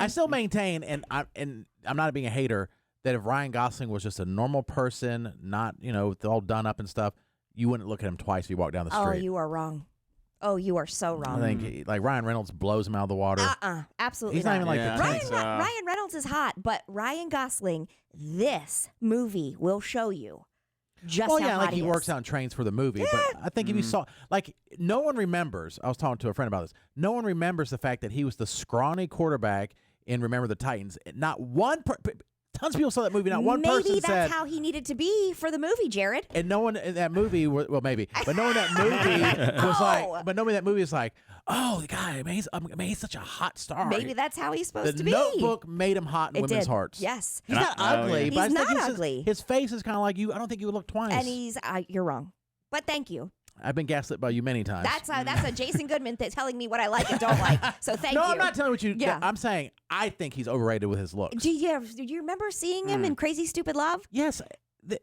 I still maintain, and I'm not being a hater, that if Ryan Gosling was just a normal person, not all done up and stuff, you wouldn't look at him twice if you walk down the street. Oh, you are wrong. Oh, you are so wrong. I think like Ryan Reynolds blows him out of the water. Absolutely He's not even like the tank. Ryan Reynolds is hot, but Ryan Gosling, this movie will show you just how hot like he is. works out and trains for the movie. Yeah. But I think if you saw, like, no one remembers. I was talking to a friend about this. No one remembers the fact that he was the scrawny quarterback in Remember the Titans. Not one. Tons of people saw that movie. Not one person Maybe said. that's how he needed to be for the movie, Jared. And no one in that movie, well, maybe, but no one in that movie was like. But no one in that movie is like, oh, the guy, man, he's such a hot star. Maybe that's how he's supposed to be. The Notebook made him hot in women's hearts. Yes, he's not ugly. But he's not ugly. His face is kind of like you. I don't think you would look twice. And you're wrong. But thank you. I've been gaslit by you many times. That's a Jason Goodman telling me what I like and don't like. So thank you. No, I'm not telling what you. Yeah. I'm saying I think he's overrated with his looks. Do you remember seeing him in Crazy Stupid Love? Yes.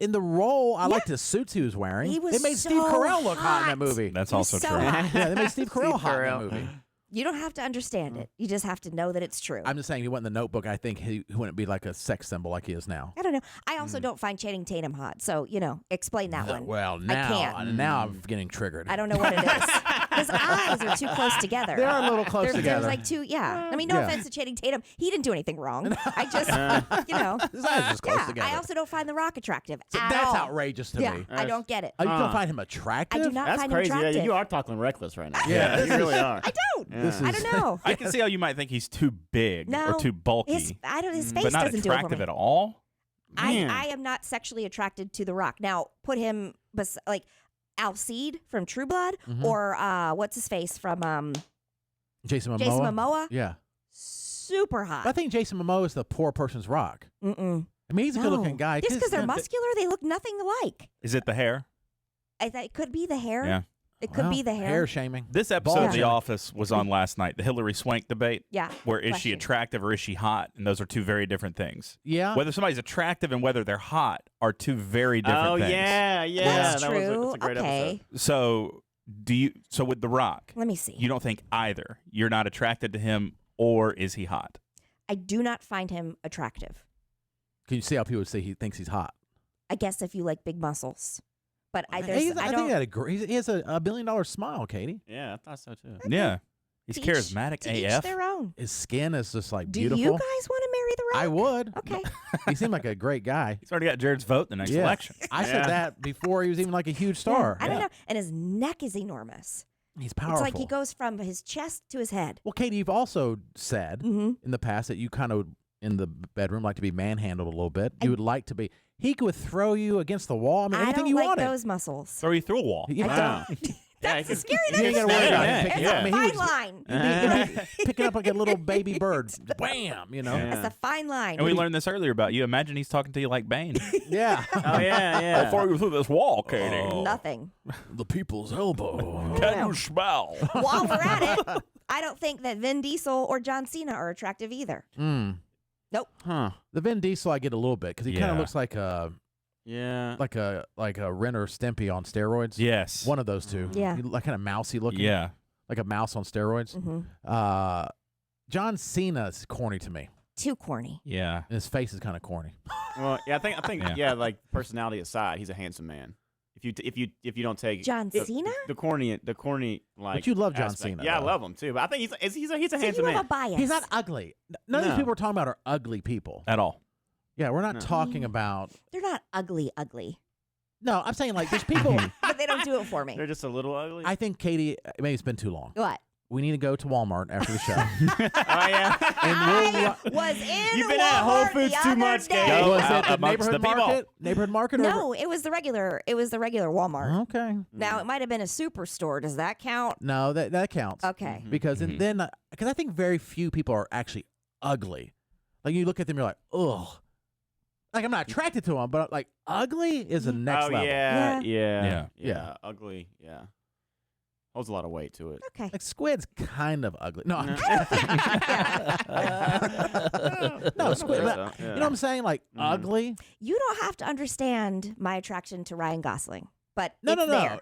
In the role, I liked the suits he was wearing. They made Steve Carell look hot in that movie. That's also true. Yeah, they made Steve Carell hot in that movie. You don't have to understand it. You just have to know that it's true. I'm just saying, he went in the Notebook. I think he wouldn't be like a sex symbol like he is now. I don't know. I also don't find Channing Tatum hot. So, explain that one. Well, now I'm getting triggered. I don't know what it is. His eyes are too close together. They are a little close together. There's like two, I mean, no offense to Channing Tatum. He didn't do anything wrong. I just, His eyes are just close together. I also don't find The Rock attractive That's all. outrageous to me. I don't get it. You don't find him attractive? I do not find him attractive. Yeah, you are talking reckless right now. Yeah, you really are. I don't. I don't know. I can see how you might think he's too big or too bulky. His face but not doesn't do it for attractive me. at all. I am not sexually attracted to The Rock. Now, put him like Alcide from True Blood or what's his face from Jason Momoa. Jason Momoa. Yeah. Super hot. But I think Jason Momoa is the poor person's Rock. Mm-mm. I mean, he's a good-looking guy. Just because they're muscular, they look nothing alike. Is it the hair? It could be the hair. Yeah. It could be the hair. Hair shaming. This episode of The Office was on last night, the Hillary Swank debate. Yeah. Where is she attractive or is she hot? And those are two very different things. Yeah. Whether somebody's attractive and whether they're hot are two very different things. That's true. That's a great episode. So so with The Rock, Let me see. you don't think either you're not attracted to him or is he hot? I do not find him attractive. Can you see how people would say he thinks he's hot? I guess if you like big muscles. But I think don't. he has a $1 billion smile, Katie. Yeah, I thought so too. Yeah. He's To charismatic to each AF. their own. His skin is just like Do beautiful. you guys want to marry The Rock? I would. Okay. He seemed like a great guy. He's already got Jared's vote in the next election. I said that before he was even like a huge star. I don't know. And his neck is enormous. He's powerful. It's like he goes from his chest to his head. Well, Katie, you've also said in the past that you kind of, in the bedroom, like to be manhandled a little bit. You would like to be. He could throw you against the wall. I mean, anything you don't like wanted. those muscles. Throw you through a wall. Yeah. That's the scary You thing. ain't got to worry about him picking up. I mean, It's a fine line. he'd be picking up like a little baby bird. Wham! It's a fine line. And we learned this earlier about you. Imagine he's talking to you like Bane. Yeah. Oh yeah. I'll throw you through this wall, Katie. Nothing. The people's elbow. Can you smell? While we're at it, I don't think that Vin Diesel or John Cena are attractive either. Nope. Huh. The Vin Diesel I get a little bit because he kind of Yeah. looks like a Ren or Stimpy on steroids. Yes. One of those two. Yeah. Like kind of mousy looking. Yeah. Like a mouse on steroids. John Cena's corny to me. Too corny. Yeah. And his face is kind of corny. Well, yeah, I think like personality aside, he's a handsome man. If you don't take John Cena? the corny like. But you love John aspect. Cena, Yeah, though. I love him too. But I think he's a So handsome you have man. a bias. He's not ugly. None of these No. people we're talking about are ugly people. At all. Yeah, we're not talking about. They're not ugly. No, I'm saying like there's people. But they don't do it for me. They're just a little ugly. I think Katie, maybe it's been too long. What? We need to go to Walmart after the show. Oh yeah. I was in You've been at Whole Walmart Foods the too other much, day. Katie. Was it the amongst neighborhood the people. market? Neighborhood market? No, it was the regular. It was the regular Walmart. Okay. Now it might have been a superstore. Does that count? No, that counts. Okay. Because then because I think very few people are actually ugly. Like you look at them, you're like, ugh. Like I'm not attracted to them, but like ugly is the next level. Yeah. Ugly. Yeah. Holds a lot of weight to it. Okay. Like squid's kind of ugly. No, no, squid. But, you know what I'm saying? Like ugly. You don't have to understand my attraction to Ryan Gosling, but No. it's there.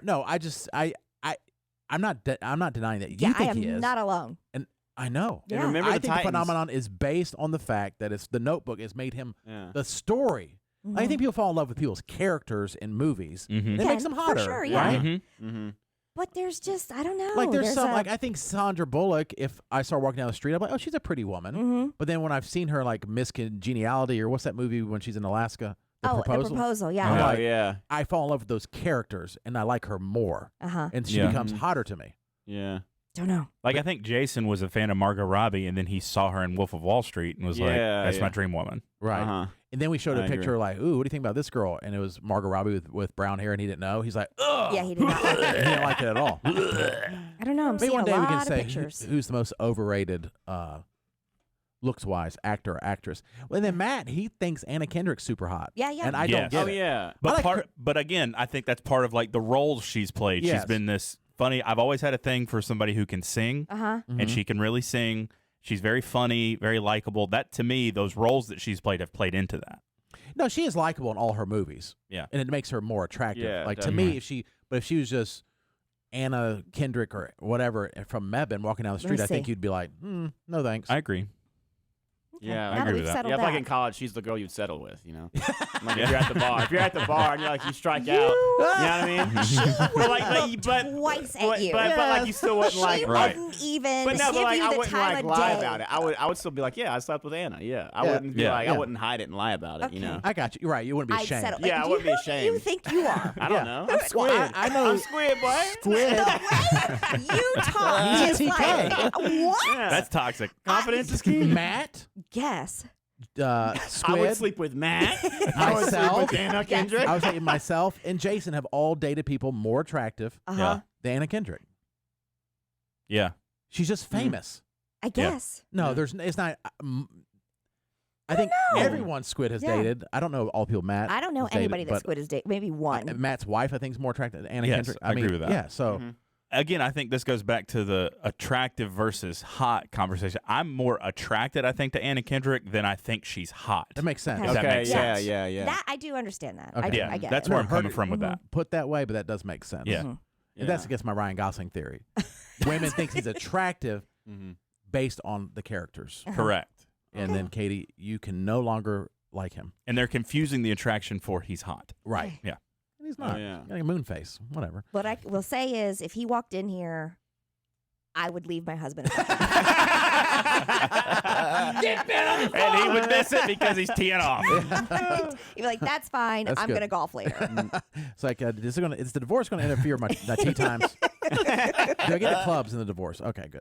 I'm not denying that. Yeah, You think I am he is. not alone. And I know. Yeah. And remember I the think Titans. the phenomenon is based on the fact that it's the Notebook has made him Yeah. the story. I think people fall in love with people's characters in movies. Mm-hmm. It makes them for hotter, sure, yeah. right? Mm-hmm. Mm-hmm. But there's just, I don't know. Like there's some a- like I think Sandra Bullock. If I saw her walking down the street, I'm like, oh, she's a pretty woman. Mhm. But then when I've seen her like Miss Congeniality or what's that movie when she's in Alaska? The proposal, yeah. I'm Oh like, yeah. I fall in love with those characters and I like her more, and she Yeah. becomes hotter to me. Yeah. Don't know. Like I think Jason was a fan of Margot Robbie, and then he saw her in Wolf of Wall Street and was like, "That's my dream woman." Right. Uh-huh. And then we showed I a picture agree. like, ooh, what do you think about this girl? And it was Margot Robbie with brown hair, and he didn't know. He's like, ugh. Yeah, he did not like he it. didn't like it at all. I don't know. I'm Maybe seeing one a day we lot can of say pictures. who's the most overrated looks-wise actor or actress. Well, and then Matt, he thinks Anna Kendrick's super hot. Yeah, yeah. And I Yes. don't get Oh it. yeah. But I like but again, I think that's part of like the roles she's played. Yes. She's been this funny. I've always had a thing for somebody who can sing, Uh-huh. and she can really sing. She's very funny, very likable. That to me, those roles that she's played have played into that. No, she is likable in all her movies. Yeah. And it makes her more attractive. Yeah, like to definitely. me, if she was just Anna Kendrick or whatever from Mebane walking down the street, me I think see. you'd be like, no thanks. I agree. Okay. Yeah, I Now agree we've with that. settled Yeah, if like that. in college, she's the girl you'd settle with, you know. Like if you're at the bar, and you're like you strike out, you know what I mean? She But wouldn't look twice at you. but like you still wouldn't She like Right. wouldn't even But no, give but like you I the wouldn't time like of lie day. about it. I would still be like, yeah, I slept with Anna. Yeah, I Yeah. wouldn't be Yeah. like Yeah. I wouldn't hide it and lie about it. You Okay. know, I got you. You're right. You wouldn't be I'd ashamed. settle. Yeah, I Like, wouldn't be who do you ashamed. think you are? I don't know. I'm Squid. I know I'm Squid, boy. Squid. You talk He's just a like TK. what? Yeah. That's toxic. Confidence is key. Matt, Guess. Squid. I would sleep with Matt. I would sleep Myself. with Anna Kendrick. I was saying myself and Jason have all dated people more attractive Uh-huh. Yeah. than Anna Kendrick. Yeah. She's just famous. I guess. No, Yeah. there's. It's not. I think know. everyone Squid has Yeah. dated. I don't know all people Matt. I don't know has dated, anybody that but Squid has dated. Maybe one. Matt's wife, I think, is more attractive than Anna Yes, Kendrick. I agree mean, with that. Yeah. So Mhm. Again, I think this goes back to the attractive versus hot conversation. I'm more attracted, I think, to Anna Kendrick than I think she's hot. that makes sense. Okay. If that Okay, makes yeah, sense. yeah. That I do understand that. Okay. I do. Yeah, I get that's it. where I'm Never heard coming it from with that. Put that way, but that does make sense. Yeah. Mhm. And that's against my Ryan Gosling theory. Women think he's attractive Mhm. based on the characters, Correct. and then Katie, you can no longer like him. And they're confusing the attraction for he's hot. Right. Yeah. And he's Oh, not. yeah. He's got a moon face. Whatever. What I will say is, if he walked in here, I would leave my husband. And he would miss it because he's teeing off. He'd be like, "That's fine. That's I'm good. gonna golf later." It's like, is the divorce going to interfere with my tea times? Do I get the clubs in the divorce? Okay, good.